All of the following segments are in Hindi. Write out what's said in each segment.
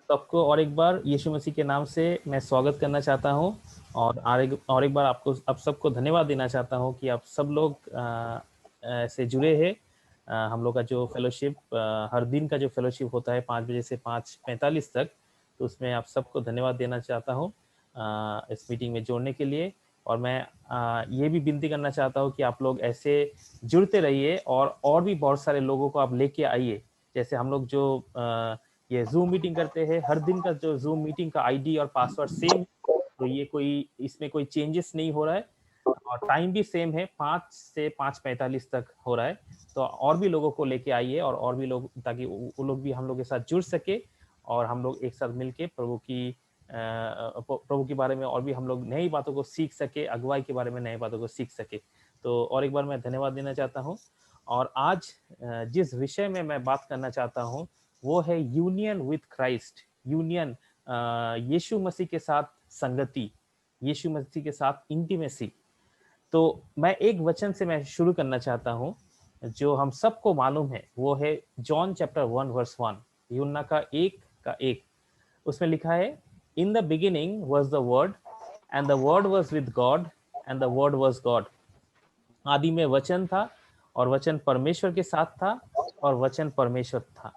सबको और एक बार यीशु मसीह के नाम से मैं स्वागत करना चाहता हूँ और एक बार आपको आप सबको धन्यवाद देना चाहता हूँ कि आप सब लोग ऐसे जुड़े हैं। हम लोग का जो फेलोशिप हर दिन का जो फेलोशिप होता है 5 बजे से 5:45 तक, तो उसमें आप सबको धन्यवाद देना चाहता हूँ इस मीटिंग में जोड़ने के लिए। और मैं ये भी विनती करना चाहता हूँ कि आप लोग ऐसे जुड़ते रहिए और भी बहुत सारे लोगों को आप लेके आइए। जैसे हम लोग जो ये जूम मीटिंग करते हैं, हर दिन का जो जूम मीटिंग का आईडी और पासवर्ड सेम, तो ये कोई इसमें कोई चेंजेस नहीं हो रहा है और टाइम भी सेम है, 5 से 5:45 तक हो रहा है। तो और भी लोगों को लेके आइए और भी लोग, ताकि वो लोग भी हम लोग के साथ जुड़ सके और हम लोग एक साथ मिलके प्रभु के बारे में और भी हम लोग नई बातों को सीख सके, अगुवाई के बारे में नई बातों को सीख सके। तो और एक बार मैं धन्यवाद देना चाहता हूँ। और आज जिस विषय में मैं बात करना चाहता हूँ वो है यूनियन विथ क्राइस्ट, यूनियन, यीशु मसीह के साथ संगति, यीशु मसीह के साथ इंटीमेसी। तो मैं एक वचन से मैं शुरू करना चाहता हूँ जो हम सबको मालूम है, वो है जॉन चैप्टर 1 वर्स 1, यूहन्ना का एक। उसमें लिखा है, in the beginning was the word and the word was with God and the word was God. आदि में वचन था और वचन परमेश्वर के साथ था और वचन परमेश्वर था।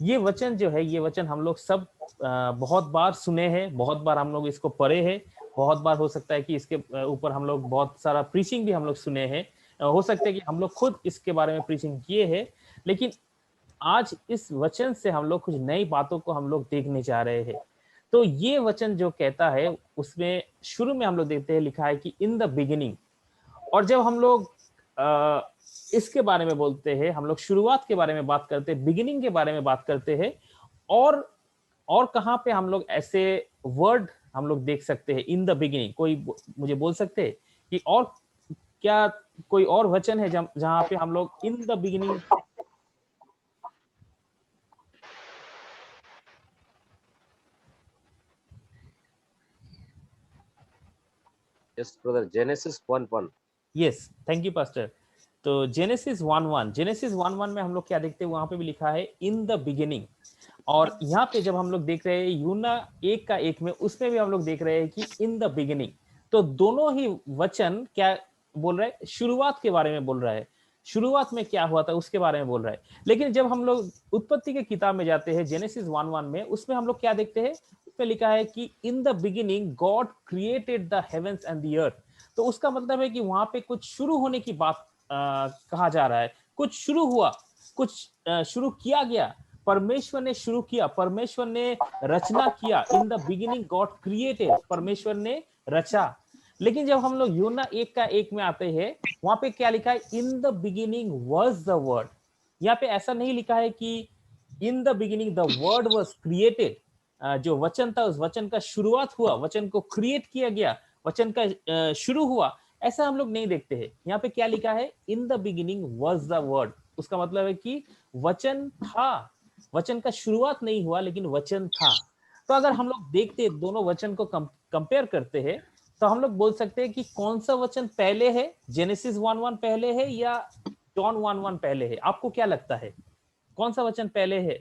ये वचन जो है, ये वचन हम लोग सब बहुत बार सुने हैं, बहुत बार हम लोग इसको पढ़े हैं, बहुत बार हो सकता है कि इसके ऊपर हम लोग बहुत सारा प्रीचिंग भी हम लोग सुने हैं, हो सकता है कि हम लोग खुद इसके बारे में प्रीचिंग किए हैं। लेकिन आज इस वचन से हम लोग कुछ नई बातों को हम लोग देखने जा रहे हैं। तो ये वचन जो कहता है, उसमें शुरू में हम लोग देखते हैं लिखा है कि इन द बिगिनिंग। और जब हम लोग इसके बारे में बोलते हैं, हम लोग शुरुआत के बारे में बात करते हैं, बिगिनिंग के बारे में बात करते हैं, और कहाँ पे हम लोग ऐसे वर्ड हम लोग देख सकते हैं इन द बिगिनिंग? कोई मुझे बोल सकते हैं कि और क्या कोई और वचन है जहां पे हम लोग in the beginning? Yes, brother. Genesis 1:1. Yes, thank you pastor. तो जेनेसिस 1:1 में हम लोग क्या देखते हैं, वहां पे भी लिखा है इन द बिगिनिंग। और यहाँ पे जब हम लोग देख रहे हैं यूना 1 में, उसमें भी हम लोग देख रहे हैं कि इन द बिगिनिंग। तो दोनों ही वचन क्या बोल रहा है? शुरुआत के बारे में बोल रहा है, शुरुआत में क्या हुआ था उसके बारे में बोल रहा है। लेकिन जब हम लोग उत्पत्ति के किताब में जाते हैं, जेनेसिस 1:1 में, उसमें हम लोग क्या देखते हैं? उसमें लिखा है कि in the beginning God created the heavens and the earth. तो उसका मतलब है कि वहां पे कुछ शुरू होने की बात कहा जा रहा है। कुछ शुरू हुआ, कुछ शुरू किया गया, परमेश्वर ने शुरू किया, परमेश्वर ने रचना किया। In the beginning God created, परमेश्वर ने रचा। लेकिन जब हम लोग यूना 1 में आते हैं, वहां पे क्या लिखा है? In the beginning was the word. यहाँ पे ऐसा नहीं लिखा है कि in the beginning the word was created, जो वचन था उस वचन का शुरुआत हुआ, वचन को क्रिएट किया गया, वचन का शुरू हुआ। ऐसा हम लोग नहीं देखते हैं। यहाँ पे क्या लिखा है? In the beginning was the word. उसका मतलब है कि वचन था, वचन का शुरुआत नहीं हुआ लेकिन वचन था। तो अगर हम लोग देखते हैं, दोनों वचन को कंपेयर करते हैं, तो हम लोग बोल सकते हैं कि कौन सा वचन पहले है? जेनेसिस 1:1 पहले है या जॉन 1:1 पहले है? आपको क्या लगता है, कौन सा वचन पहले है?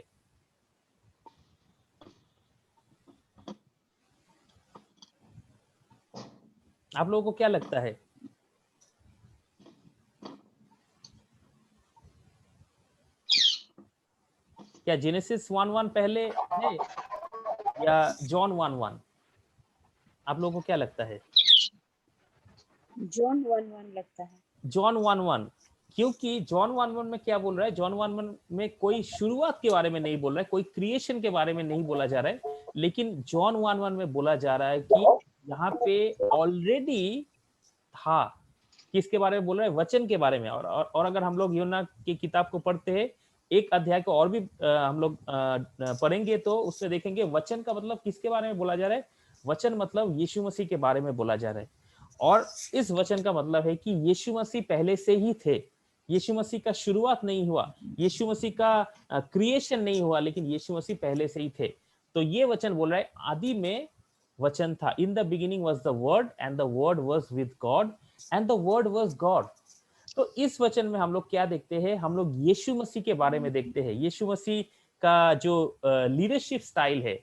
आप लोगों को क्या लगता है? क्या जेनेसिस 1:1 पहले है या जॉन 1:1? आप लोगों को क्या लगता है? जॉन 1:1 लगता है। जॉन 1:1, क्योंकि जॉन 1:1 में क्या बोल रहा है? जॉन 1:1 में कोई शुरुआत के बारे में नहीं बोल रहा है, कोई क्रिएशन के बारे में नहीं बोला जा रहा है। लेकिन जॉन 1:1 में बोला जा रहा है कि यहाँ पे ऑलरेडी था। किसके बारे में बोल रहा है? वचन के बारे में। और अगर हम लोग यूहन्ना की किताब को पढ़ते हैं, एक अध्याय को और भी हम लोग पढ़ेंगे, तो उसमें देखेंगे वचन का मतलब किसके बारे में बोला जा रहा है? वचन मतलब यीशु मसीह के बारे में बोला जा रहा है। और इस वचन का मतलब है कि यीशु मसीह पहले से ही थे। यीशु मसीह का शुरुआत नहीं हुआ, यीशु मसीह का क्रिएशन नहीं हुआ, लेकिन यीशु मसीह पहले से ही थे। तो ये वचन बोल रहा है आदि में वचन था। In the beginning was the word and the word was with God and the word was God. तो इस वचन में हम लोग क्या देखते हैं? हम लोग यीशु मसीह के बारे में देखते हैं। यीशु मसीह का जो लीडरशिप स्टाइल है,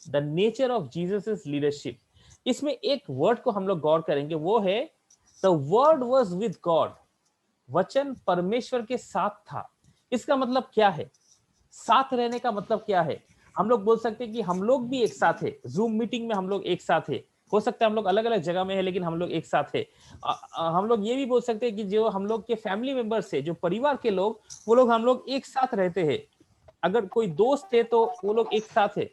the nature of Jesus leadership. इसमें एक वर्ड को हम लोग गौर करेंगे, वो है the word was with God. वचन परमेश्वर के साथ था। इसका मतलब क्या है? साथ रहने का मतलब क्या है? हम लोग बोल सकते हैं कि हम लोग भी एक साथ है, जूम मीटिंग में हम लोग एक साथ है। हो सकता है हम लोग अलग अलग जगह में है, लेकिन हम लोग एक साथ है। हम लोग ये भी बोल सकते हैं कि जो हम लोग के फैमिली मेंबर्स है, जो परिवार के लोग, वो लोग हम लोग एक साथ रहते हैं। अगर कोई दोस्त है तो वो लोग एक साथ है।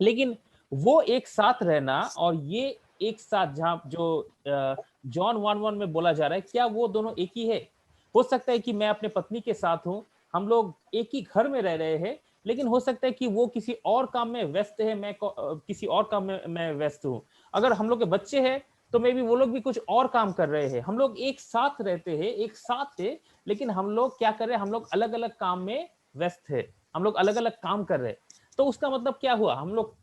लेकिन वो एक साथ रहना और ये एक साथ, जहां जो जॉन 1:1 में बोला जा रहा है, क्या वो दोनों एक ही है? हो सकता है कि मैं अपने पत्नी के साथ हूं, हम लोग एक ही घर में रह रहे हैं, लेकिन हो सकता है कि वो किसी और काम में व्यस्त है, मैं किसी और काम में मैं व्यस्त हूं। अगर हम लोग के बच्चे हैं तो मे बी वो लोग भी कुछ और काम कर रहे हैं। हम लोग एक साथ रहते हैं, एक साथ है, लेकिन हम लोग क्या कर रहे हैं? हम लोग अलग अलग काम में व्यस्त है, हम लोग अलग अलग काम कर रहे हैं। तो उसका मतलब क्या हुआ? हम लोग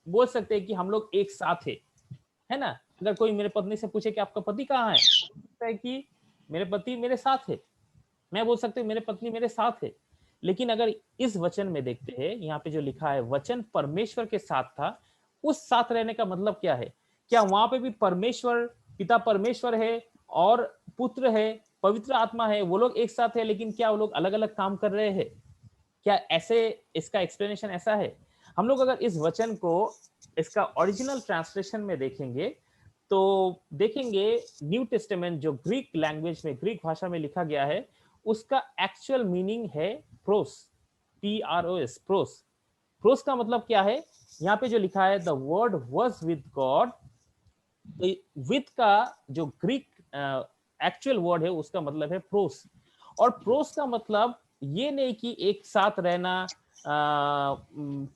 बोल सकते हैं कि हम लोग एक साथ है ना? अगर कोई मेरे पत्नी से पूछे कि आपका पति कहाँ है कि मेरे पति मेरे साथ है, मैं बोल सकते मेरे पत्नी मेरे साथ है। लेकिन अगर इस वचन में देखते हैं, यहाँ पे जो लिखा है वचन परमेश्वर के साथ था, उस साथ रहने का मतलब क्या है? क्या वहां पे भी परमेश्वर, पिता परमेश्वर है और पुत्र है, पवित्र आत्मा है, वो लोग एक साथ है, लेकिन क्या वो लोग अलग अलग काम कर रहे हैं? क्या ऐसे इसका एक्सप्लेनेशन ऐसा है? हम लोग अगर इस वचन को इसका ओरिजिनल ट्रांसलेशन में देखेंगे तो देखेंगे न्यू टेस्टामेंट जो ग्रीक लैंग्वेज में, ग्रीक भाषा में लिखा गया है, उसका एक्चुअल मीनिंग है प्रोस, PROS, प्रोस। प्रोस का मतलब क्या है? यहाँ पे जो लिखा है the word was with God, with का जो ग्रीक एक्चुअल वर्ड है उसका मतलब है प्रोस। और प्रोस का मतलब ये नहीं कि एक साथ रहना,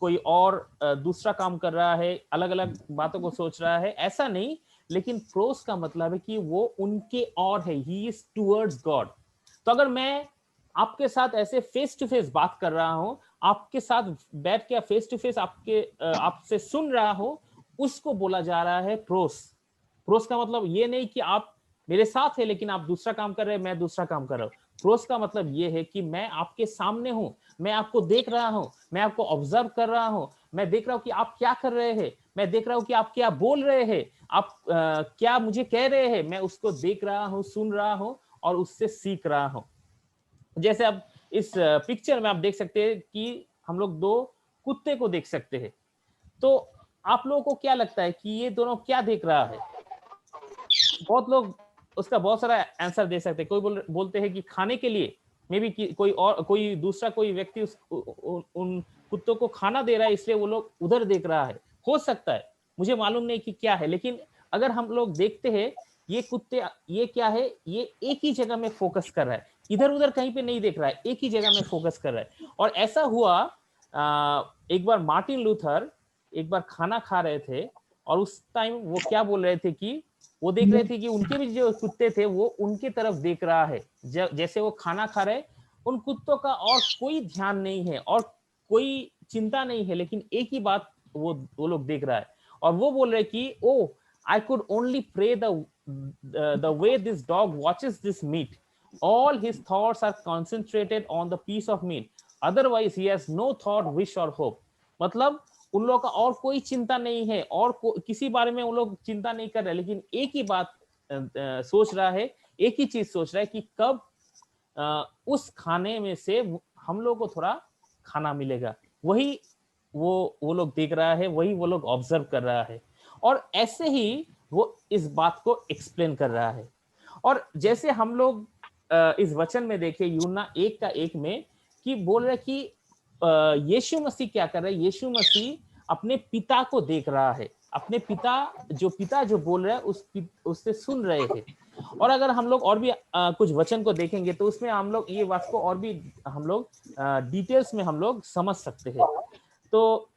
कोई और दूसरा काम कर रहा है, अलग अलग बातों को सोच रहा है, ऐसा नहीं। लेकिन प्रोस का मतलब है कि वो उनके और है, ही इज टूवर्ड्स गॉड। तो अगर मैं आपके साथ ऐसे फेस टू फेस बात कर रहा हूं, आपके साथ बैठ के फेस टू फेस आपसे सुन रहा हूं, उसको बोला जा रहा है प्रोस। प्रोस का मतलब ये नहीं कि आप मेरे साथ है लेकिन आप दूसरा काम कर रहे हैं, मैं दूसरा काम कर रहा हूं। प्रोस का मतलब ये है कि मैं आपके सामने हूं, मैं आपको देख रहा हूं, मैं आपको ऑब्जर्व कर रहा हूं, मैं देख रहा हूं कि आप क्या कर रहे हैं, मैं देख रहा हूं कि आप क्या बोल रहे हैं, आप क्या मुझे कह रहे हैं, मैं उसको देख रहा हूं, सुन रहा हूं और उससे सीख रहा हूं। जैसे अब इस पिक्चर में आप देख सकते हैं कि हम लोग दो कुत्ते को देख सकते हैं। तो आप लोगों को क्या लगता है कि ये दोनों क्या देख रहा है? बहुत लोग उसका बहुत सारा आंसर दे सकते हैं। कोई बोलते हैं कि खाने के लिए, मे बी कोई और, कोई दूसरा कोई व्यक्ति उन कुत्तों को खाना दे रहा है, इसलिए वो लोग उधर देख रहा है। हो सकता है, मुझे मालूम नहीं कि क्या है, लेकिन अगर हम लोग देखते हैं ये कुत्ते, ये क्या है, ये एक ही जगह में फोकस कर रहा है, इधर उधर कहीं पे नहीं देख रहा है, एक ही जगह में फोकस कर रहा है। और ऐसा हुआ, एक बार मार्टिन लूथर एक बार खाना खा रहे थे और उस टाइम वो क्या बोल रहे थे कि वो देख रहे थे कि उनके भी जो कुत्ते थे वो उनके तरफ देख रहा है, जैसे वो खाना खा रहे, उन कुत्तों का और कोई ध्यान नहीं है और कोई चिंता नहीं है, लेकिन एक ही बात वो लोग देख रहा है। और वो बोल रहे कि oh, I could only pray the way this dog watches this meat, all his thoughts are concentrated on the piece of meat, otherwise he has no thought, wish or hope। मतलब उन लोगों का और कोई चिंता नहीं है और किसी बारे में उन लोग चिंता नहीं कर रहे, लेकिन एक ही बात सोच रहा है, एक ही चीज सोच रहा है कि कब उस खाने में से हम लोग को थोड़ा खाना मिलेगा। वही वो लोग देख रहा है, वही वो लोग ऑब्जर्व कर रहा है। और ऐसे ही वो इस बात को एक्सप्लेन कर रहा है। और जैसे हम लोग इस वचन में देखे यूहन्ना 1:1 में, कि बोल रहे कि यीशु मसीह क्या कर रहा है? यीशु मसीह अपने पिता को देख रहा है, अपने पिता जो बोल रहा है उससे सुन रहे हैं। और अगर हम लोग और भी कुछ वचन को देखेंगे तो उसमें हम लोग ये बात को और भी हम लोग डिटेल्स में हम लोग समझ सकते हैं। तो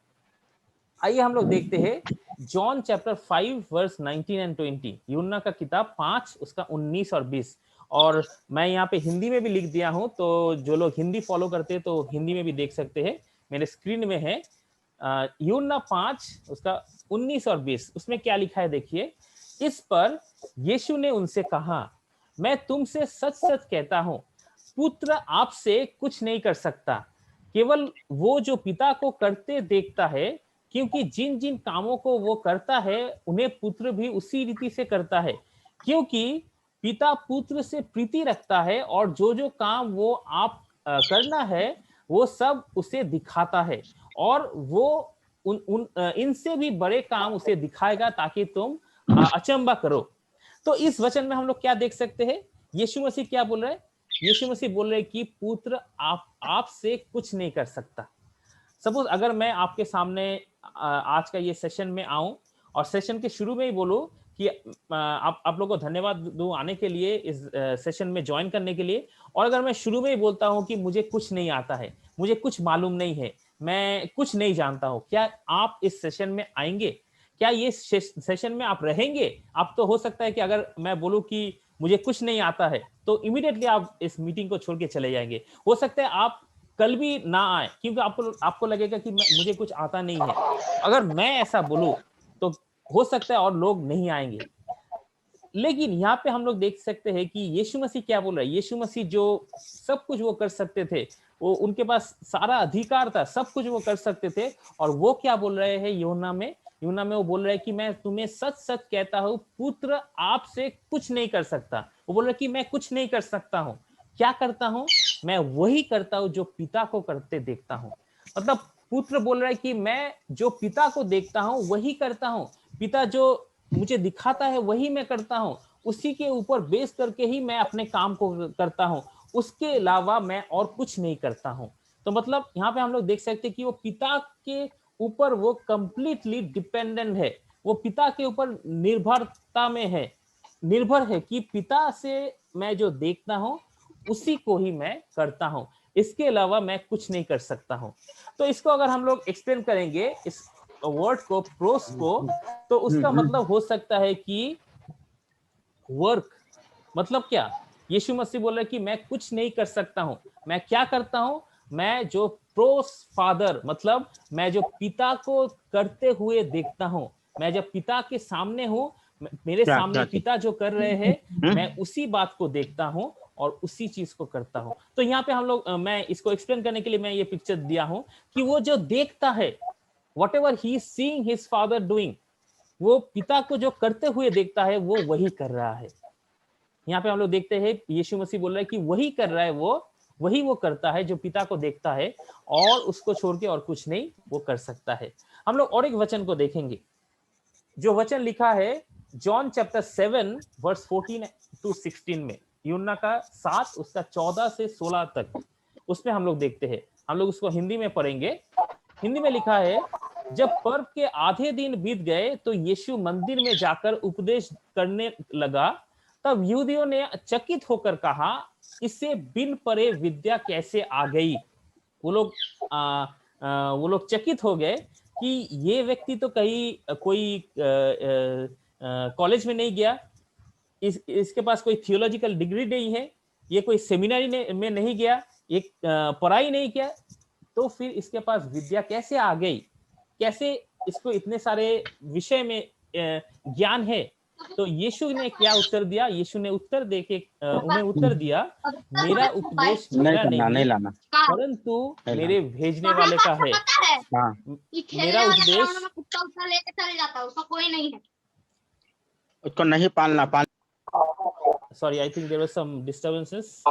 आइए हम लोग देखते हैं जॉन चैप्टर 5 वर्स 19 एंड 20, यूहन्ना का किताब 5 उसका 19 और 20। और मैं यहाँ पे हिंदी में भी लिख दिया हूं, तो जो लोग हिंदी फॉलो करते हैं तो हिंदी में भी देख सकते हैं, मेरे स्क्रीन में है। यूहन्ना 5 उसका 19 और 20, उसमें क्या लिखा है देखिए। इस पर यीशु ने उनसे कहा, मैं तुमसे सच सच कहता हूं, पुत्र आपसे कुछ नहीं कर सकता, केवल वो जो पिता को करते देखता है, क्योंकि जिन जिन कामों को वो करता है उन्हें पुत्र भी उसी रीति से करता है, क्योंकि पिता पुत्र से प्रीति रखता है और जो जो काम वो आप करना है वो सब उसे दिखाता है, और वो इनसे भी बड़े काम उसे दिखाएगा ताकि तुम अचंबा करो। तो इस वचन में हम लोग क्या देख सकते हैं, यीशु मसीह क्या बोल रहे हैं? यीशु मसीह बोल रहे हैं कि पुत्र आपसे कुछ नहीं कर सकता। सपोज अगर मैं आपके सामने आज का ये सेशन में आऊं और सेशन के शुरू में ही बोलूं कि आप लोगों को धन्यवाद दूं आने के लिए, इस सेशन में ज्वाइन करने के लिए, और अगर मैं शुरू में ही बोलता हूं कि मुझे कुछ नहीं आता है, मुझे कुछ मालूम नहीं है, मैं कुछ नहीं जानता हूं, क्या आप इस सेशन में आएंगे? क्या ये सेशन में आप रहेंगे? आप तो हो सकता है कि अगर मैं बोलूं कि मुझे कुछ नहीं आता है तो इमीडिएटली आप इस मीटिंग को छोड़ के चले जाएंगे। हो सकता है आप कल भी ना आए क्योंकि आपको लगेगा कि मुझे कुछ आता नहीं है। अगर मैं ऐसा बोलूं तो हो सकता है और लोग नहीं आएंगे। लेकिन यहाँ पे हम लोग देख सकते हैं कि यीशु मसीह क्या बोल रहा है। यीशु मसीह जो सब कुछ वो कर सकते थे, वो उनके पास सारा अधिकार था, सब कुछ वो कर सकते थे, और वो क्या बोल रहे हैं यूहन्ना में वो बोल रहे हैं कि मैं तुम्हें सच सच कहता हूं, पुत्र आपसे कुछ नहीं कर सकता। वो बोल रहे कि मैं कुछ नहीं कर सकता हूं, क्या करता हूं? मैं वही करता हूं जो पिता को करते देखता हूं। मतलब पुत्र बोल रहा है कि मैं जो पिता को देखता हूं वही करता हूं, पिता जो मुझे दिखाता है वही मैं करता हूं, उसी के ऊपर बेस करके ही मैं अपने काम को करता हूं, उसके अलावा मैं और कुछ नहीं करता हूं। तो मतलब यहाँ पे हम लोग देख सकते हैं कि वो पिता के ऊपर वो कंप्लीटली डिपेंडेंट है, वो पिता के ऊपर निर्भरता में है, निर्भर है कि पिता से मैं जो देखता हूं उसी को ही मैं करता हूं, इसके अलावा मैं कुछ नहीं कर सकता हूं। तो इसको अगर हम लोग एक्सप्लेन करेंगे इस वर्ड को, प्रोस को, तो उसका मतलब हो सकता है कि वर्क। मतलब क्या? यीशु मसीह बोल रहा है कि मैं कुछ नहीं कर सकता हूं, मैं क्या करता हूं? मैं जो प्रोस फादर, मतलब मैं जो पिता को करते हुए देखता हूं, मैं जब पिता के सामने हूं, मेरे क्या सामने क्या पिता जो कर रहे हैं मैं उसी बात को देखता हूं और उसी चीज को करता हूं। तो यहाँ पे हम लोग मैं इसको एक्सप्लेन करने के लिए मैं ये पिक्चर दिया हूं कि वो जो देखता है, what ever he seeing his father doing, वो पिता को जो करते हुए देखता है वो वही कर रहा है। यहाँ पे हम लोग देखते हैं यीशु मसीह बोल रहा है कि वही कर रहा है, वो करता है जो पिता को देखता है, और उसको छोड़ के और कुछ नहीं वो कर सकता है। हम लोग और एक वचन को देखेंगे, जो वचन लिखा है जॉन चैप्टर 7 वर्स 14 टू 16 में, यूहन्ना का 7 उसका 14 से 16 तक, उसमें हम लोग देखते हैं। हम लोग उसको हिंदी में पढ़ेंगे। हिंदी में लिखा है, जब पर्व के आधे दिन बीत गए तो यीशु मंदिर में जाकर उपदेश करने लगा। तब यहूदियों ने चकित होकर कहा, इससे बिन पढ़े विद्या कैसे आ गई? वो लोग चकित हो गए कि ये व्यक्ति तो कहीं कोई कॉलेज में नहीं गया, इसके पास कोई थियोलॉजिकल डिग्री नहीं है, ये कोई सेमिनरी में नहीं गया, एक पढ़ाई नहीं किया, तो फिर इसके पास विद्या कैसे आ गई? कैसे इसको इतने सारे विषय में ज्ञान है? तो यीशु ने क्या उत्तर दिया? यीशु ने उत्तर देके उन्हें उत्तर दिया, मेरा उपदेश मेरा नहीं लाना परंतु मेरे भेजने वाले का है। मेरा उपदेश लेके चले जाता है, उसका कोई नहीं है, उसको नहीं पालना। Sorry, I think there were some disturbances.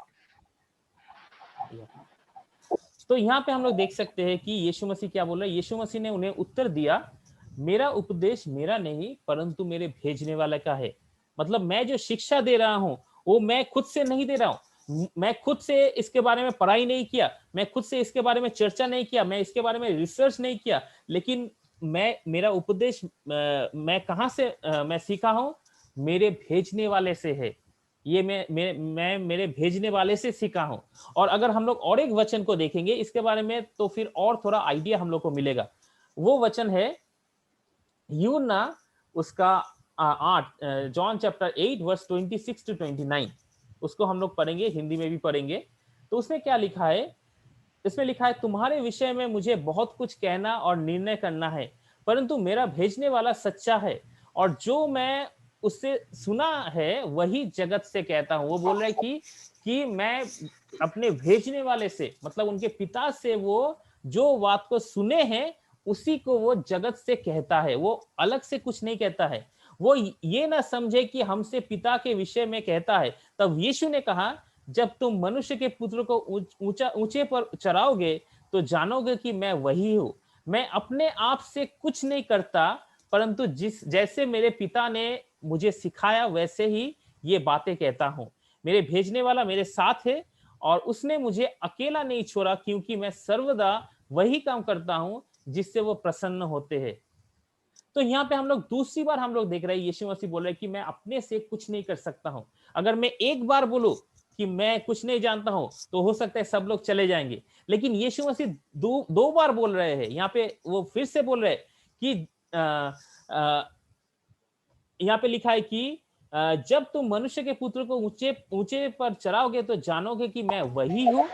तो यहाँ पे हम लोग देख सकते हैं कि यीशु मसीह क्या बोल रहे हैं। यीशु मसीह ने उन्हें उत्तर दिया, मेरा उपदेश मेरा नहीं परंतु मेरे भेजने वाले का है। मतलब मैं जो शिक्षा दे रहा हूं वो मैं खुद से नहीं दे रहा हूं, मैं खुद से इसके बारे में पढ़ाई नहीं किया, मैं खुद से इसके बारे में चर्चा नहीं किया, मैं इसके बारे में रिसर्च नहीं किया, लेकिन मेरा उपदेश मैं कहां से मैं सीखा हूं? मेरे भेजने वाले से है। ये मैं मेरे भेजने वाले से सीखा हूं। और अगर हम लोग और एक वचन को देखेंगे इसके बारे में तो फिर और थोड़ा आइडिया हम लोग को मिलेगा। वो वचन है यूहन्ना उसका 8, जॉन चैप्टर 8 वर्स 26 टू 29। उसको हम लोग पढ़ेंगे, हिंदी में भी पढ़ेंगे। तो उसमें क्या लिखा है? इसमें लिखा है, तुम्हारे विषय में मुझे बहुत कुछ कहना और निर्णय करना है, परंतु मेरा भेजने वाला सच्चा है और जो मैं उससे सुना है वही जगत से कहता हूं। वो बोल रहा है कि मैं अपने भेजने वाले से, मतलब उनके पिता से, वो जो बात को सुने हैं उसी को वो जगत से कहता है, वो अलग से कुछ नहीं कहता है। वो ये ना समझे कि हमसे पिता के विषय में कहता है। तब यीशु ने कहा, जब तुम मनुष्य के पुत्र को ऊंचे पर चढ़ाओगे तो जानोगे कि मैं वही हूँ। मैं अपने आप से कुछ नहीं करता, परंतु जिस जैसे मेरे पिता ने मुझे सिखाया वैसे ही ये बातें कहता हूँ। मेरे भेजने वाला मेरे साथ है और उसने मुझे अकेला नहीं छोड़ा, क्योंकि मैं सर्वदा वही काम करता हूँ जिससे वो प्रसन्न होते हैं। तो यहाँ पे हम लोग दूसरी बार हम लोग देख रहे हैं यीशु मसीह बोल रहे हैं कि मैं अपने से कुछ नहीं कर सकता हूँ। अगर मैं एक बार बोलूं कि मैं कुछ नहीं जानता हूं तो हो सकता है सब लोग चले जाएंगे, लेकिन यीशु मसीह दो बार बोल रहे हैं। यहाँ पे वो फिर से बोल रहे हैं कि यहाँ पे लिखा है कि जब तुम मनुष्य के पुत्र को ऊंचे ऊंचे पर चढ़ाओगे तो जानोगे कि मैं वही हूँ,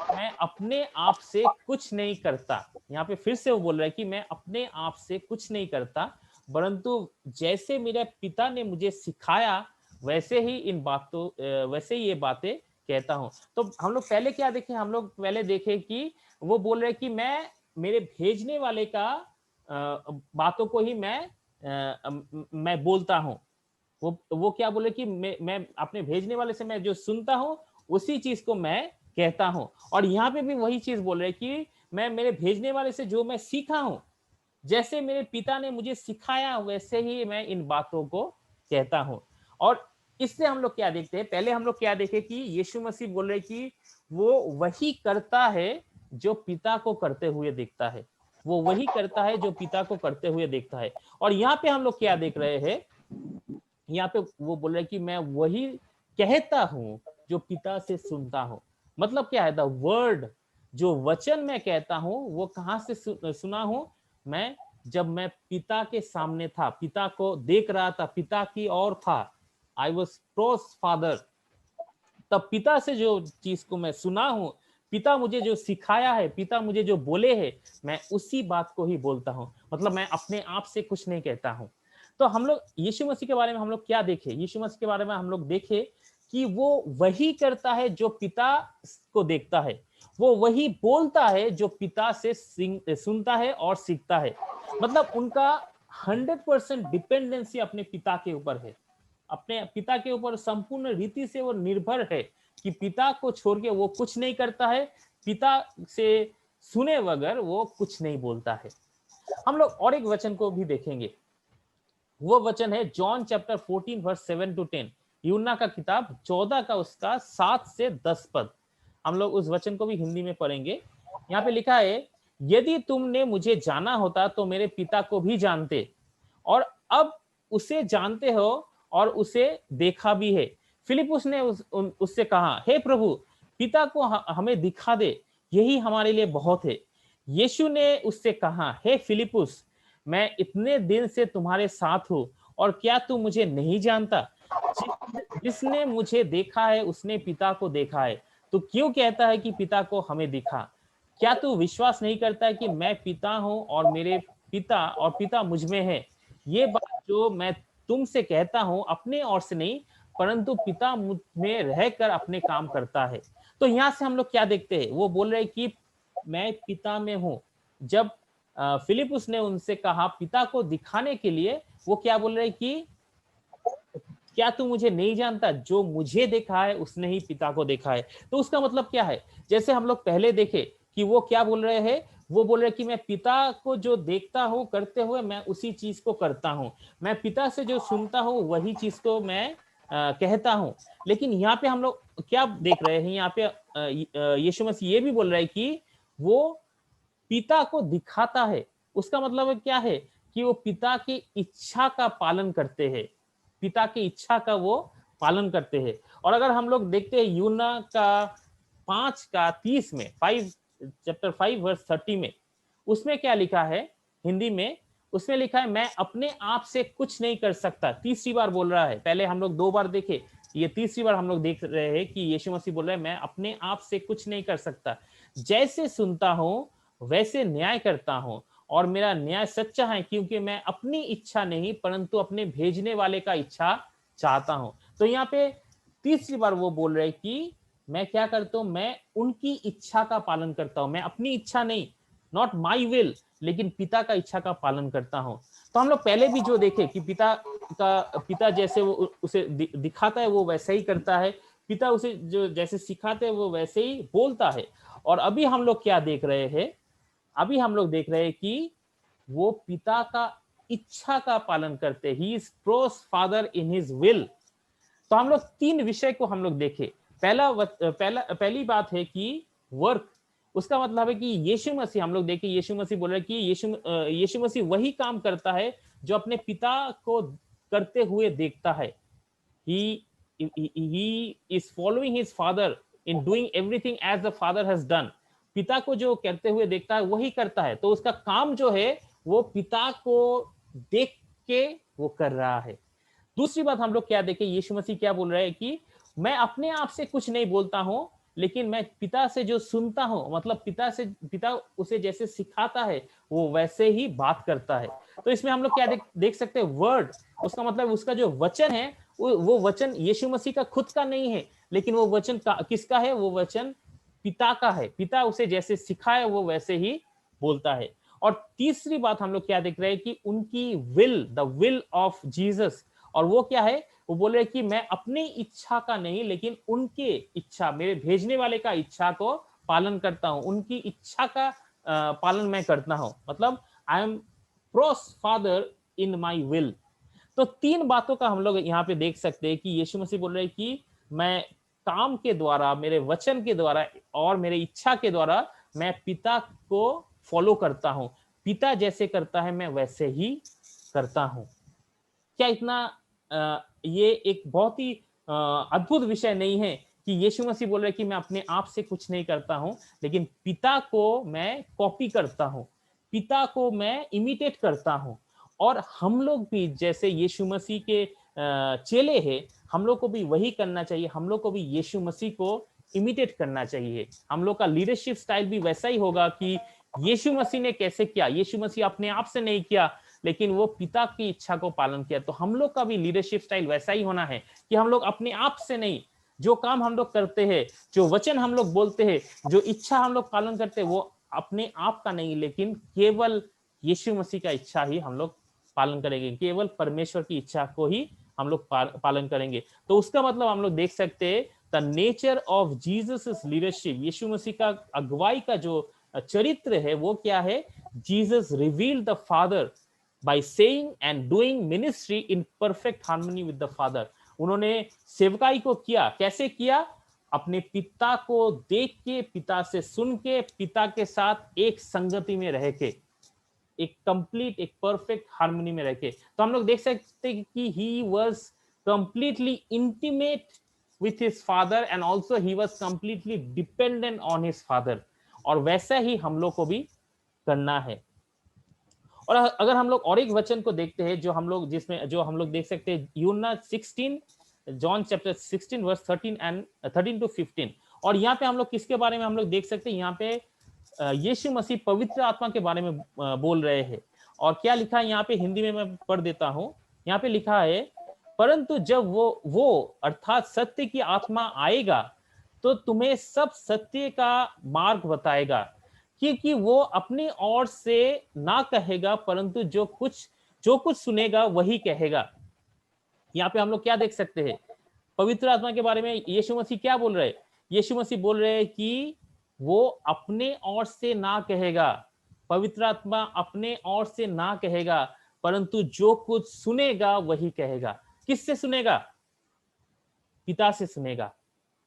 मैं अपने आप से कुछ नहीं करता। यहाँ पे फिर से वो बोल रहा है कि मैं अपने आप से कुछ नहीं करता, परंतु जैसे मेरे पिता ने मुझे सिखाया वैसे ही वैसे ही ये बातें कहता हूँ। तो हम लोग पहले क्या देखे, हम लोग पहले देखे कि वो बोल रहे कि मैं मेरे भेजने वाले का बातों को ही मैं बोलता हूँ। वो क्या बोले कि मैं अपने भेजने वाले से मैं जो सुनता हूँ उसी चीज को मैं कहता हूँ। और यहाँ पे भी वही चीज बोल रहे कि मैं मेरे भेजने वाले से जो मैं सीखा हूँ, जैसे मेरे पिता ने मुझे सिखाया वैसे ही मैं इन बातों को कहता हूँ। और इससे हम लोग क्या देखते हैं, पहले हम लोग क्या देखे कि यीशु मसीह बोल रहे कि वो वही करता है जो पिता को करते हुए देखता है। वो वही करता है जो पिता को करते हुए देखता है। और यहाँ पे हम लोग क्या देख रहे हैं, यहाँ पे वो बोल रहे कि मैं वही कहता हूँ जो पिता से सुनता हूँ। मतलब क्या है, द वर्ड, जो वचन मैं कहता हूँ वो कहाँ से सुना हूँ मैं, जब मैं पिता के सामने था, पिता को देख रहा था, पिता की ओर था, आई वॉज क्लोज फादर। तब पिता से जो चीज को मैं सुना हूँ, पिता मुझे जो सिखाया है, पिता मुझे जो बोले है, मैं उसी बात को ही बोलता हूँ। मतलब मैं अपने आप से कुछ नहीं कहता हूँ। तो हम लोग यीशु मसीह के बारे में हम लोग क्या देखे, यीशु मसीह के बारे में हम लोग देखे कि वो वही करता है जो पिता को देखता है, वो वही बोलता है जो पिता से सुनता है और सीखता है। मतलब उनका 100% डिपेंडेंसी अपने पिता के ऊपर है, अपने पिता के ऊपर संपूर्ण रीति से वो निर्भर है कि पिता को छोड़ के वो कुछ नहीं करता है, पिता से सुने बगैर वो कुछ नहीं बोलता है। हम लोग और एक वचन को भी देखेंगे, वो वचन है जॉन चैप्टर 14 वर्स 7 to 10, यूहन्ना का किताब 14 का उसका 7 से 10 पद। हम लोग उस वचन को भी हिंदी में पढ़ेंगे। यहाँ पे लिखा है, यदि तुमने मुझे जाना होता तो मेरे पिता को भी जानते, और अब उसे जानते हो और उसे देखा भी है। फिलिपुस ने उससे कहा, हे प्रभु, पिता को हमें दिखा दे, यही हमारे लिए बहुत है। यीशु ने उससे कहा, हे फिलिपुस, मैं इतने दिन से तुम्हारे साथ हूं और क्या तू मुझे नहीं जानता? जिसने मुझे देखा है उसने पिता को देखा है। तो क्यों कहता है कि पिता को हमें दिखा? क्या तू विश्वास नहीं करता है कि मैं पिता हूं और मेरे पिता और पिता मुझ में है? ये बात जो मैं तुमसे कहता हूं अपने ओर से नहीं, परंतु पिता मुझ में रहकर अपने काम करता है। तो यहाँ से हम लोग क्या देखते हैं, वो बोल रहे कि मैं पिता में हूं। जब फिलिपुस ने उनसे कहा पिता को दिखाने के लिए, वो क्या बोल रहे कि क्या तू मुझे नहीं जानता? जो मुझे देखा है उसने ही पिता को देखा है। तो उसका मतलब क्या है, जैसे हम लोग पहले देखे कि वो क्या बोल रहे हैं, वो बोल रहे कि मैं पिता को जो देखता हूं करते हुए मैं उसी चीज को करता हूं, मैं पिता से जो सुनता हूं वही चीज को मैं कहता हूं। लेकिन यहाँ पे हम लोग क्या देख रहे हैं, यहाँ पे यीशु मसीह ये भी बोल रहे हैं कि वो पिता को दिखाता है। उसका मतलब क्या है कि वो पिता की इच्छा का पालन करते हैं, पिता की इच्छा का वो पालन करते हैं। और अगर हम लोग देखते हैं यूहन्ना का 5:30 में, 5 चैप्टर 5 वर्स 30 में, उसमें क्या लिखा है हिंदी में, उसमें लिखा है मैं अपने आप से कुछ नहीं कर सकता। तीसरी बार बोल रहा है, पहले हम लोग 2 बार देखे, ये तीसरी बार हम लोग देख रहे हैं कि यीशु मसीह बोल रहे हैं मैं अपने आप से कुछ नहीं कर सकता, जैसे सुनता हूं वैसे न्याय करता हूं, और मेरा न्याय सच्चा है, क्योंकि मैं अपनी इच्छा नहीं परंतु अपने भेजने वाले का इच्छा चाहता हूं। तो यहाँ पे तीसरी बार वो बोल रहे कि मैं क्या करता हूं, मैं उनकी इच्छा का पालन करता हूं, मैं अपनी इच्छा नहीं, नॉट माई विल, लेकिन पिता का इच्छा का पालन करता हूं। तो हम लोग पहले भी जो देखे कि पिता जैसे वो उसे दिखाता है वो वैसे ही करता है, पिता उसे जो जैसे सिखाते हैं वो वैसे ही बोलता है। और अभी हम लोग क्या देख रहे हैं, अभी हम लोग देख रहे हैं कि वो पिता का इच्छा का पालन करते, he is pros father in his will. तो हम लोग 3 विषय को हम लोग देखे। पहली बात है कि वर्क, उसका मतलब है कि यीशु मसीह, हम लोग देखे यीशु मसीह बोल रहे हैं कि यीशु मसीह वही काम करता है जो अपने पिता को करते हुए देखता है। he is following his father in doing everything as the father has done। पिता को जो करते हुए देखता है वही करता है, तो उसका काम जो है वो पिता को देख के वो कर रहा है। दूसरी बात हम लोग क्या देखें, यीशु मसीह क्या बोल रहे हैं कि मैं अपने आप से कुछ नहीं बोलता हूं, लेकिन मैं पिता से जो सुनता हूं, मतलब पिता उसे जैसे सिखाता है वो वैसे ही बात करता है। तो इसमें हम लोग क्या देख सकते हैं, वर्ड, उसका मतलब उसका जो वचन है वो वचन यीशु मसीह का खुद का नहीं है, लेकिन वो वचन किसका है, वो वचन पिता का है। पिता उसे जैसे सिखाए वो वैसे ही बोलता है। और तीसरी बात हम लोग क्या देख रहे हैं कि उनकी will, the will of Jesus, और वो क्या है, वो बोल रहे कि मैं अपनी इच्छा का नहीं लेकिन उनके इच्छा, मेरे भेजने वाले का इच्छा को पालन करता हूं, उनकी इच्छा का पालन मैं करता हूं। मतलब I am pros father in my will. तो 3 बातों का हम लोग यहाँ पे देख सकते हैं कि यीशु मसीह बोल रहे हैं कि मैं काम के द्वारा, मेरे वचन के द्वारा और मेरे इच्छा के द्वारा मैं पिता को फॉलो करता हूं, पिता जैसे करता है मैं वैसे ही करता हूं। क्या इतना ये एक बहुत ही अद्भुत विषय नहीं है कि यीशु मसीह बोल रहे हैं कि मैं अपने आप से कुछ नहीं करता हूं, लेकिन पिता को मैं कॉपी करता हूं, पिता को मैं इमिटेट करता हूं। और हम लोग भी जैसे यीशु मसीह के चेले हैं, हम लोग को भी वही करना चाहिए, हम लोग को भी यीशु मसीह को इमिटेट करना चाहिए। हम लोग का लीडरशिप स्टाइल भी वैसा ही होगा कि यीशु मसीह ने कैसे किया, यीशु मसीह अपने आप से नहीं किया, लेकिन वो पिता की इच्छा को पालन किया। तो हम लोग का भी लीडरशिप स्टाइल वैसा ही होना है कि हम लोग अपने आप से नहीं, जो काम हम लोग करते हैं, जो वचन हम लोग बोलते हैं, जो इच्छा हम लोग पालन करते हैं, वो अपने आप का नहीं, लेकिन केवल यीशु मसीह का इच्छा ही हम लोग पालन करेंगे, केवल परमेश्वर की इच्छा को ही हम लोग पालन करेंगे। तो उसका मतलब हम लोग देख सकते हैं the nature of Jesus leadership, Yeshu Masih का अगुवाई का जो चरित्र है वो क्या है, Jesus revealed the father by saying and doing ministry in perfect harmony with the father। उन्होंने सेवकाई को किया, कैसे किया, अपने पिता को देख के, पिता से सुन के, पिता के साथ एक संगति में रह के, एक कंप्लीट, एक परफेक्ट हार्मनी में रह के। तो हम लोग देख सकते हैं कि he was completely intimate with his father and also he was completely dependent on his father। और वैसा ही हम लोग को भी करना है। और अगर हम लोग और एक वचन को देखते हैं जो हम लोग देख सकते हैं, यूहन्ना 16, जॉन चैप्टर 16 वर्स 13 टू 15। और यहाँ पे हम लोग किसके बारे में हम लोग देख सकते हैं, यहाँ पे यीशु मसीह पवित्र आत्मा के बारे में बोल रहे हैं। और क्या लिखा है यहाँ पे, हिंदी में मैं पढ़ देता हूँ। यहाँ पे लिखा है, परंतु जब वो अर्थात सत्य की आत्मा आएगा तो तुम्हें सब सत्य का मार्ग बताएगा, क्योंकि वो अपनी ओर से ना कहेगा परंतु जो कुछ सुनेगा वही कहेगा। यहाँ पे हम लोग क्या देख सकते हैं, पवित्र आत्मा के बारे में यीशु मसीह क्या बोल रहे हैं, यीशु मसीह बोल रहे हैं कि वो अपने ओर से ना कहेगा, पवित्र आत्मा अपने ओर से ना कहेगा, परंतु जो कुछ सुनेगा वही कहेगा। किससे सुनेगा, पिता से सुनेगा,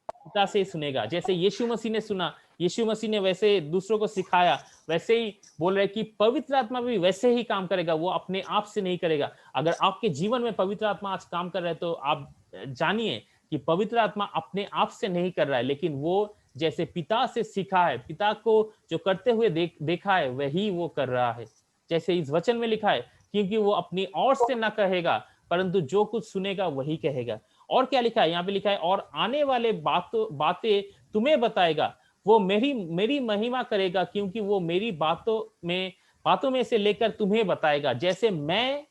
पिता से सुनेगा। जैसे यीशु मसीह ने सुना, यीशु मसीह ने वैसे दूसरों को सिखाया, वैसे ही बोल रहे कि पवित्र आत्मा भी वैसे ही काम करेगा, वो अपने आप से नहीं करेगा। अगर आपके जीवन में पवित्र आत्मा आज काम कर रहा है तो आप जानिए कि पवित्र आत्मा अपने आप से नहीं कर रहा है, लेकिन वो जैसे पिता से सीखा है, पिता को जो करते हुए देखा है वही वो कर रहा है। जैसे इस वचन में लिखा है, क्योंकि वो अपनी ओर से ना कहेगा परंतु जो कुछ सुनेगा वही कहेगा। और क्या लिखा है, यहाँ पे लिखा है, और आने वाले बातें तुम्हें बताएगा, वो मेरी महिमा करेगा, क्योंकि वो मेरी बातों में से लेकर तुम्हें बताएगा। जैसे मैं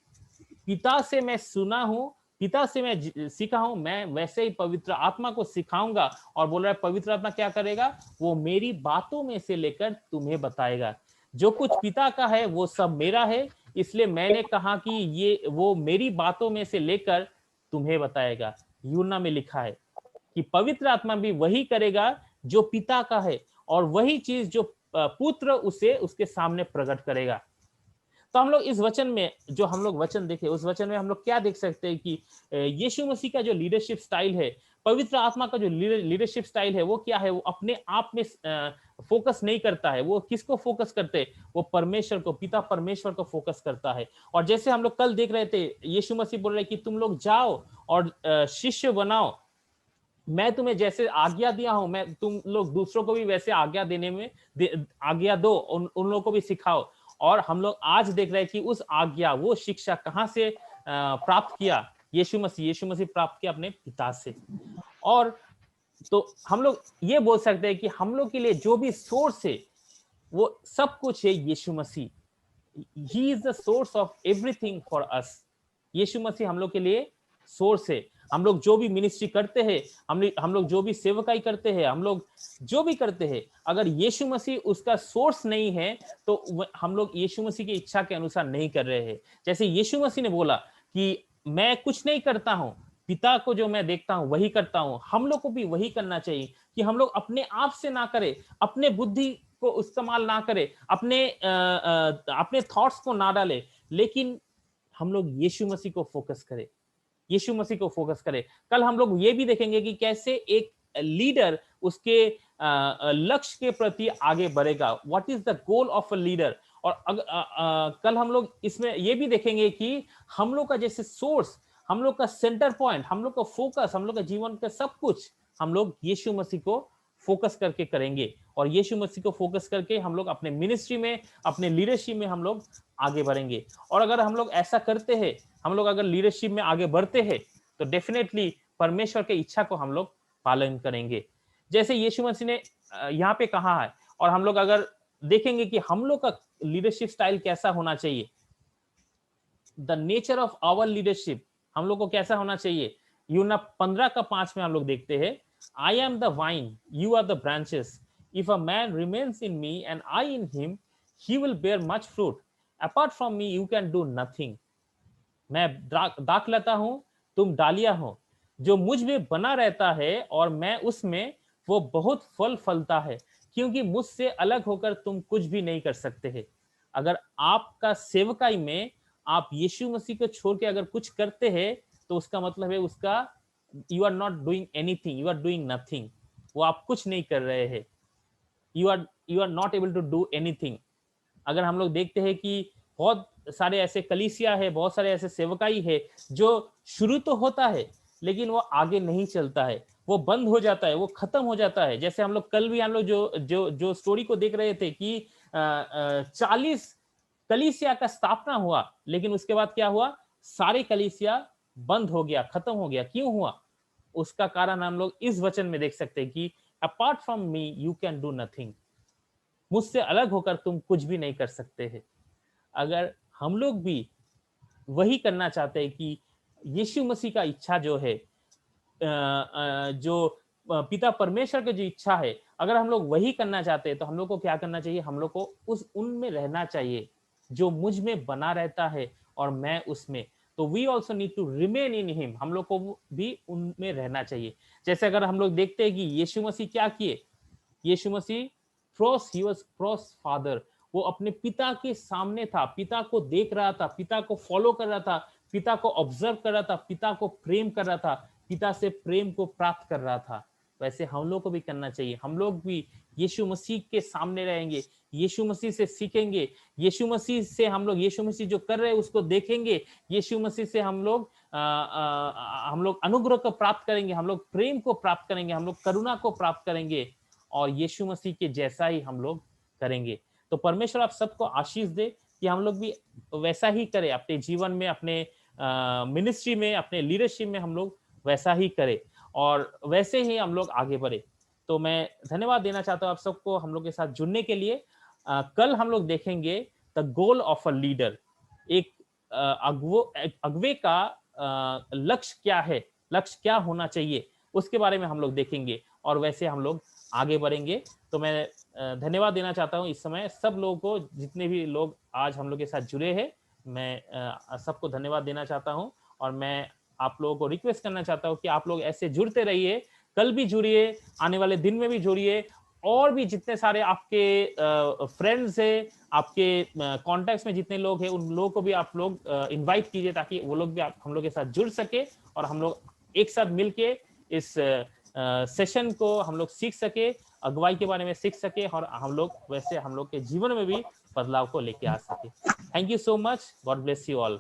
पिता से मैं सुना हूं, पिता से मैं सीखा हूं, मैं वैसे ही पवित्र आत्मा को सिखाऊंगा। और बोल रहा है पवित्र आत्मा क्या करेगा, वो मेरी बातों में से लेकर तुम्हें बताएगा। जो कुछ पिता का है वो सब मेरा है, इसलिए मैंने कहा कि ये वो मेरी बातों में से लेकर तुम्हें बताएगा। यूहन्ना में लिखा है कि पवित्र आत्मा भी वही करेगा जो पिता का है, और वही चीज जो पुत्र उसे उसके सामने प्रकट करेगा। तो हम लोग इस वचन में, जो हम लोग वचन देखे, उस वचन में हम लोग क्या देख सकते हैं कि यीशु मसीह का जो लीडरशिप स्टाइल है, पवित्र आत्मा का जो लीडरशिप स्टाइल है, वो क्या है? वो अपने आप में फोकस नहीं करता है। वो किसको फोकस करते हैं? वो परमेश्वर को, पिता परमेश्वर को फोकस करता है। और जैसे हम लोग कल देख रहे थे, यीशु मसीह बोल रहे कि तुम लोग जाओ और शिष्य बनाओ, मैं तुम्हें जैसे आज्ञा दिया हूं, मैं तुम लोग दूसरों को भी वैसे आज्ञा देने में आज्ञा दो, उन लोगों को भी सिखाओ। और हम लोग आज देख रहे हैं कि उस आज्ञा, वो शिक्षा कहां से प्राप्त किया? यीशु मसीह प्राप्त किया अपने पिता से। और तो हम लोग ये बोल सकते हैं कि हम लोग के लिए जो भी सोर्स है, वो सब कुछ है यीशु मसीह। He is the source of everything for us. यीशु मसीह हम लोग के लिए सोर्स है। हम लोग जो भी मिनिस्ट्री करते हैं, हम लोग जो भी सेवकाई करते हैं, हम लोग जो भी करते हैं, अगर यीशु मसीह उसका सोर्स नहीं है, तो हम लोग यीशु मसीह की इच्छा के अनुसार नहीं कर रहे हैं। जैसे यीशु मसीह ने बोला कि मैं कुछ नहीं करता हूं, पिता को जो मैं देखता हूं वही करता हूं। हम लोग को भी वही करना चाहिए कि हम लोग अपने आप से ना करें, अपने बुद्धि को इस्तेमाल ना करें, अपने थॉट्स को ना डाले, लेकिन हम लोग यीशु मसीह को फोकस करें, यीशु मसीह को फोकस करें। कल हम लोग ये भी देखेंगे कि कैसे एक लीडर उसके लक्ष्य के प्रति आगे बढ़ेगा। What is the goal of a leader? और कल हम लोग इसमें ये भी देखेंगे कि हम लोग का जैसे सोर्स, हम लोग का सेंटर पॉइंट, हम लोग का फोकस, हम लोग का जीवन का सब कुछ हम लोग यीशु मसीह को फोकस करके करेंगे। और यीशु मसीह को फोकस करके हम लोग अपने मिनिस्ट्री में, अपने लीडरशिप में हम लोग आगे बढ़ेंगे। और अगर हम लोग ऐसा करते हैं, हम लोग अगर लीडरशिप में आगे बढ़ते हैं, तो डेफिनेटली परमेश्वर की इच्छा को हम लोग पालन करेंगे, जैसे यीशु मसीह ने यहाँ पे कहा है। और हम लोग अगर देखेंगे कि हम लोग का लीडरशिप स्टाइल कैसा होना चाहिए, the nature of our leadership, हम लोग को कैसा होना चाहिए? यूहन्ना 15:5 में हम लोग देखते हैं, I am the vine, you are the branches. If a man remains in me and I in him, he will bear much fruit. Apart from me, you can do nothing. मैं दाखलता हूं, तुम डालियां हो। जो मुझ में बना रहता है और मैं उसमें, वो बहुत फल फलता है, क्योंकि मुझसे अलग होकर तुम कुछ भी नहीं कर सकते हैं। अगर आपका सेवकाई में आप यीशु मसीह को छोड़ के अगर कुछ करते हैं, तो उसका मतलब है उसका you are not doing anything, you are doing nothing. वो आप कुछ नहीं कर रहे हैं, you are not able to do anything. अगर हम लोग देखते हैं कि बहुत सारे ऐसे कलीसिया है, बहुत सारे ऐसे सेवकाई है जो शुरू तो होता है लेकिन वो आगे नहीं चलता है, वो बंद हो जाता है, वो खत्म हो जाता है। जैसे हम लोग कल भी हम लोग जो स्टोरी को देख रहे थे कि 40 कलीसिया का स्थापना हुआ, लेकिन उसके बाद क्या हुआ? सारे कलीसिया बंद हो गया, खत्म हो गया। क्यों हुआ? उसका कारण हम लोग इस वचन में देख सकते हैं कि apart from me you can do nothing. मुझसे अलग होकर तुम कुछ भी नहीं कर सकते हैं। अगर हम लोग भी वही करना चाहते हैं कि यीशु मसीह का इच्छा जो है, जो पिता परमेश्वर की जो इच्छा है, अगर हम लोग वही करना चाहते हैं, तो हम लोग को क्या करना चाहिए? हम लोग को उनमें रहना चाहिए जो मुझ में बना रहता है और मैं उसमें। तो we also need to remain in him, हम लोग को भी उनमें रहना चाहिए। जैसे अगर हम लोग देखते हैं कि यीशु मसीह क्या किए, यीशु मसीह ही वाज क्रॉस फादर, वो अपने पिता के सामने था, पिता को देख रहा था, पिता को फॉलो कर रहा था, पिता को ऑब्जर्व कर रहा था, पिता को प्रेम कर रहा था, पिता से प्रेम को प्राप्त कर रहा था। वैसे हम लोग को भी करना चाहिए। हम लोग भी यीशु मसीह के सामने रहेंगे, यीशु मसीह से सीखेंगे, यीशु मसीह से हम लोग, यीशु मसीह जो कर रहे हैं उसको देखेंगे, यीशु मसीह से हम लोग अनुग्रह को प्राप्त करेंगे, हम लोग प्रेम को प्राप्त करेंगे, हम लोग करुणा को प्राप्त करेंगे, और यीशु मसीह के जैसा ही हम लोग करेंगे। तो परमेश्वर आप सबको आशीष दे कि हम लोग भी वैसा ही करें अपने जीवन में, अपने मिनिस्ट्री में, अपने लीडरशिप में हम लोग वैसा ही करें और वैसे ही हम लोग आगे बढ़े। तो मैं धन्यवाद देना चाहता हूँ आप सबको हम लोग के साथ जुड़ने के लिए। कल हम लोग देखेंगे the goal of a leader, एक अगुवे का लक्ष्य क्या है, लक्ष्य क्या होना चाहिए, उसके बारे में हम लोग देखेंगे और वैसे हम लोग आगे बढ़ेंगे। तो मैं धन्यवाद देना चाहता हूँ इस समय सब लोगों को, जितने भी लोग आज हम लोग के साथ जुड़े हैं, मैं सबको धन्यवाद देना चाहता हूँ। और मैं आप लोगों को रिक्वेस्ट करना चाहता हूँ कि आप लोग ऐसे जुड़ते रहिए, कल भी जुड़िए, आने वाले दिन में भी जुड़िए, और भी जितने सारे आपके फ्रेंड्स हैं, आपके कॉन्टैक्ट्स में जितने लोग हैं, उन लोगों को भी आप लोग इनवाइट कीजिए, ताकि वो लोग भी हम लोग के साथ जुड़ सके और हम लोग एक साथ मिलके इस सेशन को हम लोग सीख सके, अगुवाई के बारे में सीख सके, और हम लोग वैसे हम लोग के जीवन में भी बदलाव को लेके आ सके। Thank you so much, God bless you all.